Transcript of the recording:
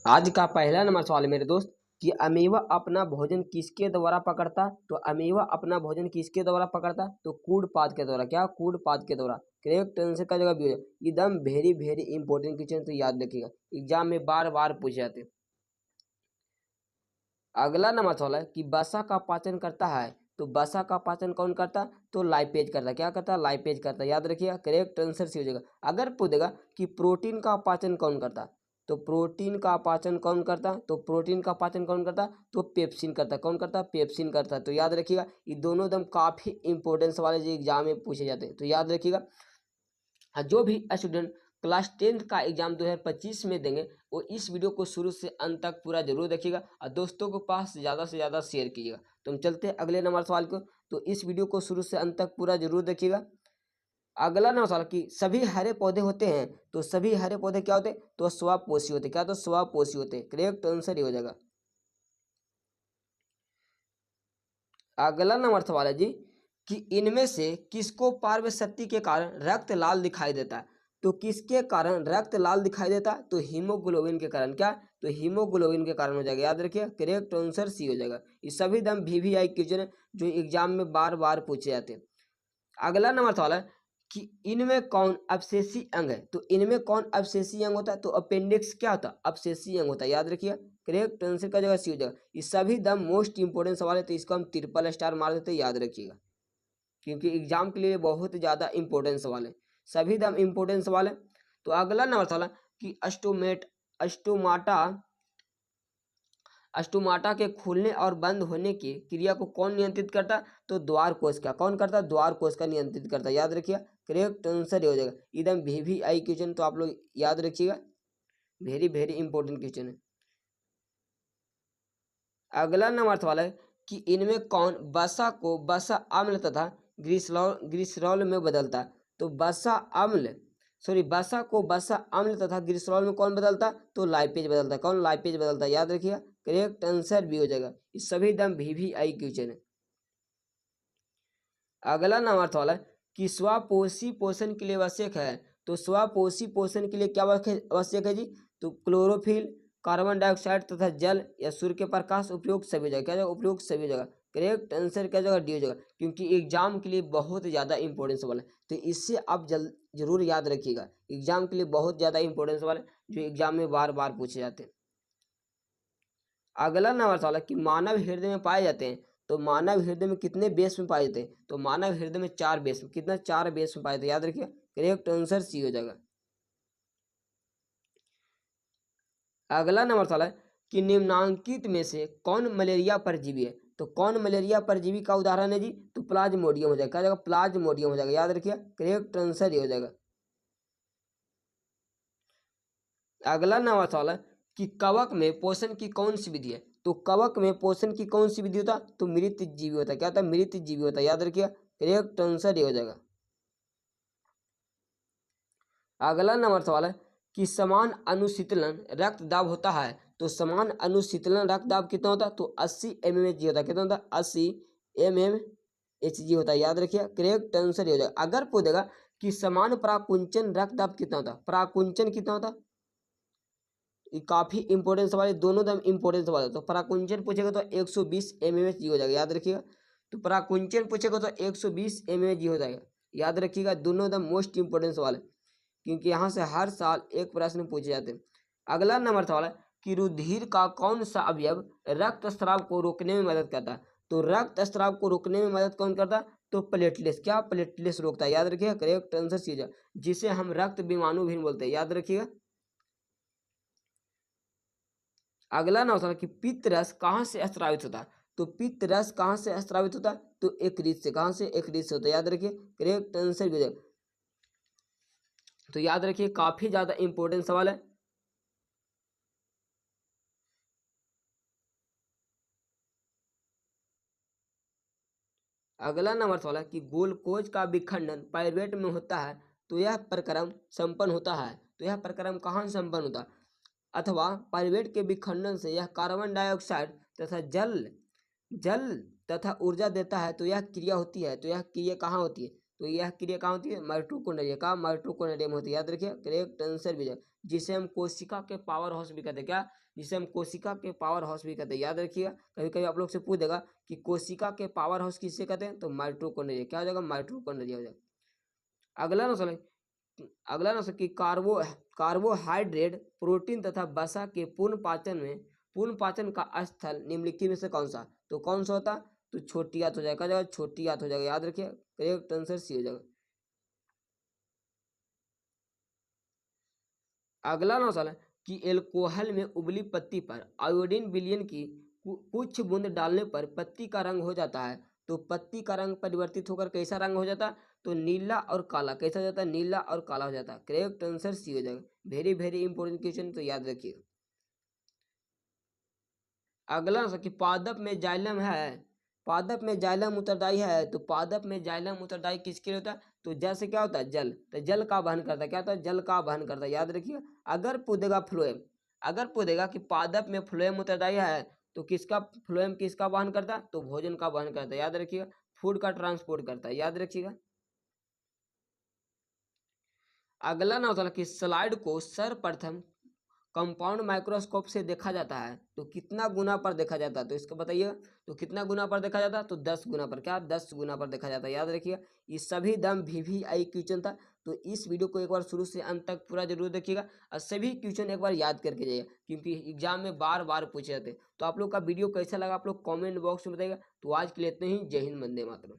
आज का पहला नंबर सवाल मेरे दोस्त कि अमीबा अपना भोजन किसके द्वारा पकड़ता। तो अमीबा अपना भोजन किसके द्वारा पकड़ता, तो कूड़पाद के द्वारा। क्या, कूड़पाद के द्वारा। करेक्ट आंसर का जगह बी हो जाएगा। एकदम वेरी वेरी इंपॉर्टेंट क्वेश्चन, तो याद रखिएगा, एग्जाम में बार बार पूछे जाते। अगला नंबर सवाल है कि वसा का पाचन करता है। तो वसा का पाचन कौन करता, तो लाइपेज करता। क्या करता, लाइपेज करता। याद रखिएगा, करेक्ट आंसर सी हो जाएगा। अगर पूछेगा कि प्रोटीन का पाचन कौन करता, तो प्रोटीन का पाचन कौन करता, तो प्रोटीन का पाचन कौन करता, तो पेप्सिन करता। कौन करता, पेप्सिन करता। तो याद रखिएगा, ये दोनों एकदम काफी इंपॉर्टेंस वाले जो एग्जाम में पूछे जाते हैं, तो याद रखिएगा। जो भी स्टूडेंट क्लास 10th का एग्जाम 2025 में देंगे वो इस वीडियो को शुरू से अंत तक पूरा जरूर देखिएगा और दोस्तों के पास ज़्यादा से ज़्यादा शेयर कीजिएगा। तो हम चलते हैं अगले नंबर सवाल को। तो इस वीडियो को शुरू से अंत तक पूरा जरूर देखिएगा। अगला नंबर सवाल कि सभी हरे पौधे होते हैं। तो सभी हरे पौधे क्या होते हैं, तो स्वपोषी होते। क्या, तो स्वपोषी होते। करेक्ट आंसर ही हो जाएगा। अगला नंबर सवाल है जी कि इनमें से किसको पार्व शक्ति के कारण रक्त लाल दिखाई देता है। तो किसके कारण रक्त लाल दिखाई देता है, तो हीमोग्लोबिन के कारण। क्या, तो हीमोग्लोबिन के कारण हो जाएगा। याद रखिए, करेक्ट आंसर सी हो जाएगा। ये सभी दम VVI क्वेश्चन है जो एग्जाम में बार बार पूछे जाते हैं। अगला नंबर सवाल है कि इनमें कौन अवशेषी अंग है। तो इनमें कौन अवशेषी अंग होता है, तो अपेंडिक्स क्या होता है, अवशेषी अंग होता है। याद रखिए, करेक्ट आंसर का जगह सी हो जाएगा। ये सभी द मोस्ट इंपोर्टेंट सवाल है, तो इसको हम ट्रिपल स्टार मार देते हैं। याद रखिएगा, क्योंकि एग्जाम के लिए बहुत ज़्यादा इंपॉर्टेंट सवाल है, सभी दम इंपॉर्टेंट सवाल है। तो अगला नंबर सवाल है कि अस्टोमाटा अस्टोमाटा के खुलने और बंद होने की क्रिया को कौन नियंत्रित करता, तो द्वार कोश का। कौन करता, द्वार कोश का नियंत्रित करता। याद रखिए, करेक्ट आंसर हो जाएगा। एकदम VVI क्वेश्चन, तो आप लोग याद रखिएगा, वेरी वेरी इंपॉर्टेंट क्वेश्चन है। अगला नंबर सवाल है कि इनमें कौन वसा को वसा अम्ल तथा ग्लिसरॉल में बदलता। तो वसा अम्ल वसा को वसा अम्ल तथा ग्लिसरॉल में कौन बदलता, तो लाइपेज बदलता। कौन, लाइपेज बदलता। याद रखिएगा, करेक्ट आंसर भी हो जाएगा। ये सभी दम VVI क्वेश्चन है। अगला नंबर सवाल है कि स्वपोषी पोषण के लिए आवश्यक है। तो स्वपोषी पोषण के लिए क्या आवश्यक है जी, तो क्लोरोफिल, कार्बन डाइऑक्साइड तथा जल या सूर्य के प्रकाश उपयोग सभी जगह। क्या जगह, उपयोग सभी जगह। करेक्ट आंसर क्या जगह, डी हो जाएगा, क्योंकि एग्जाम के लिए बहुत ज़्यादा इंपॉर्टेंट सवाल है, तो इससे आप जरूर याद रखिएगा। एग्जाम के लिए बहुत ज़्यादा इंपॉर्टेंट सवाल है जो एग्जाम में बार बार पूछे जाते हैं। अगला नंबर सवाल है कि मानव हृदय में पाए जाते हैं। तो मानव हृदय में कितने बेस में पाए जाते हैं, तो मानव हृदय में 4 बेस में। कितना, 4 बेस में पाए जाते हैं। याद रखिए, करेक्ट आंसर सी हो जाएगा। अगला नंबर सवाल है कि निम्नांकित में से कौन मलेरिया परजीवी है। तो कौन मलेरिया परजीवी का उदाहरण है जी, तो प्लाज्मोडियम हो जाएगा। क्या जाएगा, प्लाज्मोडियम हो जाएगा। याद रखिए, करेक्ट आंसर ही हो जाएगा। अगला नंबर सवाल है कि कवक में पोषण की कौन सी विधि है। तो कवक में पोषण की कौन सी विधि होता, तो मृत जीवी होता है। क्या होता है, मृत जीवी होता है। याद रखिए, करेक्ट आंसर ये हो जाएगा। अगला नंबर सवाल है कि समान अनुशीतलन रक्त दाब होता है। तो समान अनुशीतलन रक्त दाब कितना होता है, तो 80 mmHg होता है। कितना होता है, 80 mmHg होता है। याद रखिए, करेक्ट आंसर ये हो जाएगा। अगर पूछेगा कि समान प्राकुंचन रक्त दाब कितना होता है, प्राकुंचन कितना होता है, ये काफी इंपॉर्टेंट सवाल है, दोनों दम इंपॉर्टेंट सवाल है। तो पराकुंचन पूछेगा तो 120 mmHg हो जाएगा। याद रखिएगा, तो पराकुंचन पूछेगा तो 120 mmHg हो जाएगा। याद रखिएगा, दोनों दम मोस्ट इंपॉर्टेंट सवाल है, क्योंकि यहाँ से हर साल एक प्रश्न पूछे जाते हैं। अगला नंबर सवाल है कि रुधिर का कौन सा अवयव रक्त स्राव को रोकने में मदद करता है। तो रक्त स्राव को रोकने में मदद कौन करता है, तो प्लेटलेट्स। क्या, प्लेटलेट्स रोकता है। याद रखिएगा, करेक्ट आंसर सीधा, जिसे हम रक्त विमाणु भी बोलते हैं। याद रखिएगा। अगला नंबर सवाल कि पित्त रस कहाँ से स्रावित होता है। तो पित्त रस कहाँ से स्रावित होता है, तो यकृत से। कहाँ से, यकृत से होता है। याद रखिए, करेक्ट आंसर भी हो जाएगा। तो याद रखिए, काफी ज्यादा इंपॉर्टेंट सवाल है। अगला नंबर सवाल है कि ग्लूकोज का विखंडन पाइरुवेट में होता है, तो यह प्रक्रम संपन्न होता है। तो यह प्रक्रम कहाँ संपन्न होता है, अथवा पाइरुवेट के विखंडन से यह कार्बन डाइऑक्साइड तथा जल जल तथा ऊर्जा देता है, तो यह क्रिया होती है। तो यह क्रिया कहाँ होती है, तो यह क्रिया कहाँ होती है? माइटोकॉन्ड्रिया का माइटोकॉन्ड्रिया में होती है, याद रखिए। करेक्ट आंसर भी जिसे हम कोशिका के पावर हाउस भी कहते हैं, क्या? जिसे हम कोशिका के पावर हाउस भी कहते हैं, याद रखिएगा। कभी कभी आप लोग से पूछ देगा कि कोशिका के पावर हाउस किससे कहते हैं, तो माइटोकॉन्ड्रिया। क्या हो जाएगा? माइटोकॉन्ड्रिया हो जाएगा। अगला ना कि कार्बोहाइड्रेट, प्रोटीन तथा वसा के पूर्ण पाचन का स्थल निम्नलिखित में से कौन सा? तो कौन सा होता? तो छोटी आंत हो जाएगा, छोटी आंत हो जाएगा, याद रखिए। करेक्ट आंसर सी हो जाएगा। अगला ना सवाल है कि एल्कोहल में उबली पत्ती पर आयोडीन विलयन की कुछ बूंद डालने पर पत्ती का रंग हो जाता है, तो पत्ती का रंग परिवर्तित होकर कैसा रंग हो जाता है? तो नीला और काला। कैसा हो जाता है? नीला और काला हो जाता है। करेक्ट आंसर सी हो जाएगा। वेरी वेरी इंपॉर्टेंट क्वेश्चन, तो याद रखिए। अगला कि पादप में जाइलम है, पादप में जाइलम उत्तरदायी है, तो पादप में जाइलम उत्तरदायी किसके लिए होता है? तो जल से क्या होता है? जल। तो जल का वहन करता है, क्या होता है? जल का वहन करता है, याद रखिए। अगर पूछेगा फ्लोएम, अगर पूछेगा कि पादप में फ्लोएम उत्तरदायी है, तो किसका फ्लोएम किसका वहन करता है? तो भोजन का वहन करता है, याद रखिएगा। फूड का ट्रांसपोर्ट करता है, याद रखिएगा। अगला ना होता है कि स्लाइड को सर्वप्रथम कंपाउंड माइक्रोस्कोप से देखा जाता है, तो कितना गुना पर देखा जाता है? तो इसको बताइए। तो कितना गुना पर देखा जाता है? तो 10 गुना पर। क्या? 10 गुना पर देखा जाता है, याद रखिए। ये सभी दम VVI क्वेश्चन था, तो इस वीडियो को एक बार शुरू से अंत तक पूरा जरूर देखिएगा और सभी क्वेश्चन एक बार याद करके जाइए, क्योंकि एग्जाम में बार बार पूछे जाते हैं। तो आप लोग का वीडियो कैसा लगा आप लोग कॉमेंट बॉक्स में बताइएगा। तो आज के लिए इतने ही। जय हिंद, वंदे मातरम।